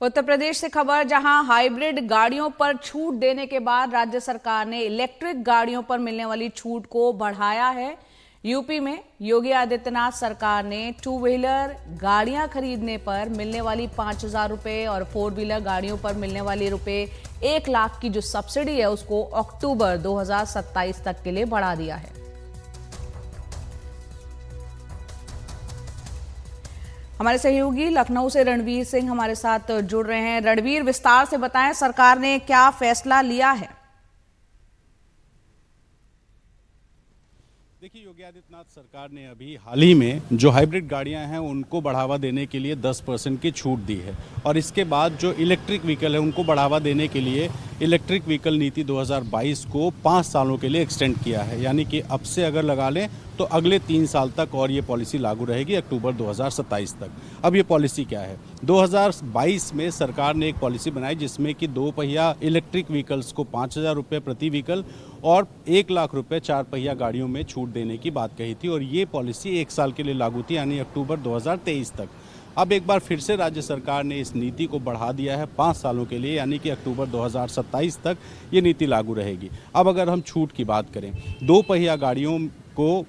उत्तर प्रदेश से खबर, जहां हाइब्रिड गाड़ियों पर छूट देने के बाद राज्य सरकार ने इलेक्ट्रिक गाड़ियों पर मिलने वाली छूट को बढ़ाया है। यूपी में योगी आदित्यनाथ सरकार ने टू व्हीलर गाड़ियां खरीदने पर मिलने वाली 5,000 रुपए और फोर व्हीलर गाड़ियों पर मिलने वाली रुपए 1,00,000 की जो सब्सिडी है उसको अक्टूबर 2027 तक के लिए बढ़ा दिया है। हमारे सहयोगी लखनऊ से रणवीर सिंह हमारे साथ जुड़ रहे हैं। रणवीर, विस्तार से बताएं, सरकार ने क्या फैसला लिया है? देखिए, योगी आदित्यनाथ सरकार ने अभी हाल ही में जो हाइब्रिड गाड़ियां हैं उनको बढ़ावा देने के लिए 10% की छूट दी है, और इसके बाद जो इलेक्ट्रिक व्हीकल है उनको बढ़ावा देने के लिए इलेक्ट्रिक व्हीकल नीति 2022 को 5 सालों के लिए एक्सटेंड किया है। यानी कि अब से अगर लगा लें तो अगले 3 साल तक और ये पॉलिसी लागू रहेगी, अक्टूबर 2027 तक। अब ये पॉलिसी क्या है? 2022 में सरकार ने एक पॉलिसी बनाई जिसमें कि 2 पहिया इलेक्ट्रिक व्हीकल्स को 5,000 रुपये प्रति व्हीकल और 1,00,000 रुपये 4 पहिया गाड़ियों में छूट देने की बात कही थी, और ये पॉलिसी 1 साल के लिए लागू थी, यानी अक्टूबर 2023 तक। अब एक बार फिर से राज्य सरकार ने इस नीति को बढ़ा दिया है 5 सालों के लिए, यानी कि अक्टूबर 2027 तक ये नीति लागू रहेगी। अब अगर हम छूट की बात करें, 2 पहिया गाड़ियों को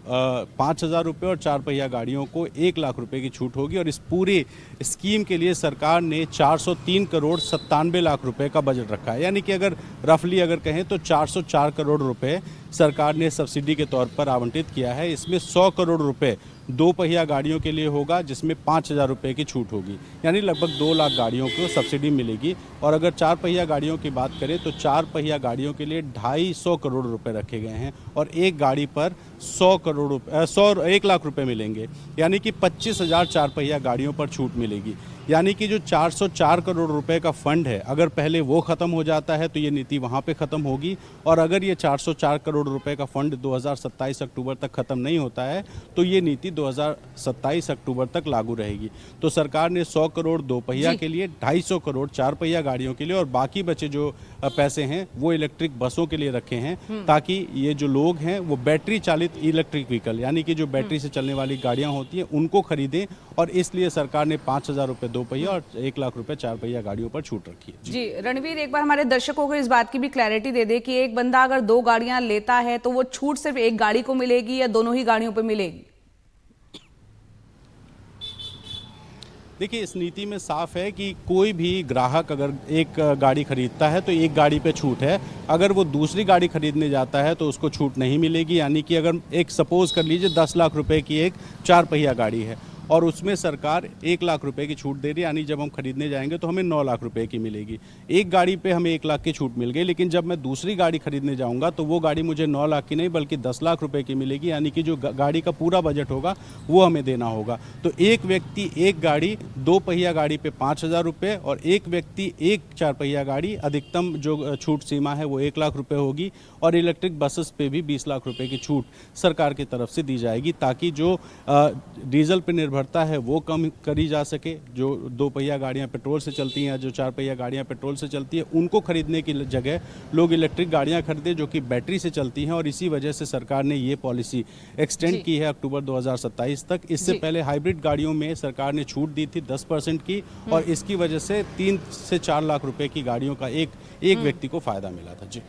5,000 रुपये और 4 पहिया गाड़ियों को 1,00,000 रुपये की छूट होगी, और इस पूरी स्कीम के लिए सरकार ने 403 करोड़ 97 लाख रुपए का बजट रखा है। यानी कि अगर रफली अगर कहें तो 404 करोड़ रुपए सरकार ने सब्सिडी के तौर पर आवंटित किया है। इसमें 100 करोड़ रुपए 2 पहिया गाड़ियों के लिए होगा, जिसमें 5,000 रुपये की छूट होगी, यानी लगभग 2 लाख गाड़ियों को सब्सिडी मिलेगी। और अगर 4 पहिया गाड़ियों की बात करें तो 4 पहिया गाड़ियों के लिए 250 करोड़ रुपए रखे गए हैं, और एक गाड़ी पर 1,00,000 रुपये मिलेंगे, यानी कि 25,000 4 पहिया गाड़ियों पर छूट मिलेगी। यानी कि जो 404 करोड़ रुपए का फंड है, अगर पहले वो ख़त्म हो जाता है तो ये नीति वहाँ पे ख़त्म होगी, और अगर ये 404 करोड़ रुपए का फंड 2027 अक्टूबर तक ख़त्म नहीं होता है तो ये नीति 2027 अक्टूबर तक लागू रहेगी। तो सरकार ने 100 करोड़ 2 पहिया के लिए, 250 करोड़ 4 पहिया गाड़ियों के लिए, और बाकी बचे जो पैसे हैं वो इलेक्ट्रिक बसों के लिए रखे हैं, ताकि ये जो लोग हैं वो बैटरी चालित इलेक्ट्रिक व्हीकल, यानी कि जो बैटरी से चलने वाली गाड़ियाँ होती हैं उनको खरीदें, और इसलिए सरकार ने 5,000 रुपये 2 पहिया और 1,00,000 रुपये 4 पहिया गाड़ियों पर छूट रखी है। जी रणवीर, एक बार हमारे दर्शकों को इस बात की भी क्लैरिटी दे दे कि एक बंदा अगर 2 गाड़ियां लेता है तो वो छूट सिर्फ एक गाड़ी को मिलेगी या दोनों ही गाड़ियों पर मिलेगी? देखिए, इस नीति में साफ है कि कोई भी ग्राहक अगर एक गाड़ी खरीदता है तो एक गाड़ी पे छूट है, अगर वो दूसरी गाड़ी खरीदने जाता है तो उसको छूट नहीं मिलेगी। यानी कि अगर एक सपोज कर लीजिए 10 लाख रुपए की एक 4 पहिया गाड़ी है और उसमें सरकार 1,00,000 रुपए की छूट दे रही है, यानी जब हम खरीदने जाएंगे तो हमें 9 लाख रुपए की मिलेगी। एक गाड़ी पे हमें 1,00,000 की छूट मिल गई, लेकिन जब मैं दूसरी गाड़ी खरीदने जाऊंगा तो वो गाड़ी मुझे 9 लाख की नहीं बल्कि 10 लाख रुपए की मिलेगी, यानी कि जो गाड़ी का पूरा बजट होगा वो हमें देना होगा। तो एक व्यक्ति एक गाड़ी, 2 पहिया गाड़ी पे 5,000 रुपये, और एक व्यक्ति एक 4 पहिया गाड़ी, अधिकतम जो छूट सीमा है वो 1,00,000 रुपये होगी, और इलेक्ट्रिक बसेस पे भी 20 लाख रुपये की छूट सरकार की तरफ से दी जाएगी, ताकि जो डीजल पर निर्भरता है वो कम करी जा सके। जो 2 पहिया गाड़ियां पेट्रोल से चलती हैं, जो 4 पहिया गाड़ियां पेट्रोल से चलती हैं, उनको खरीदने की जगह लोग इलेक्ट्रिक गाड़ियां खरीदें जो कि बैटरी से चलती हैं, और इसी वजह से सरकार ने ये पॉलिसी एक्सटेंड की है अक्टूबर 2027 तक। इससे पहले हाइब्रिड गाड़ियों में सरकार ने छूट दी थी 10% की, और इसकी वजह से 3 से 4 लाख रुपए की गाड़ियों का एक व्यक्ति को फायदा मिला था। जी।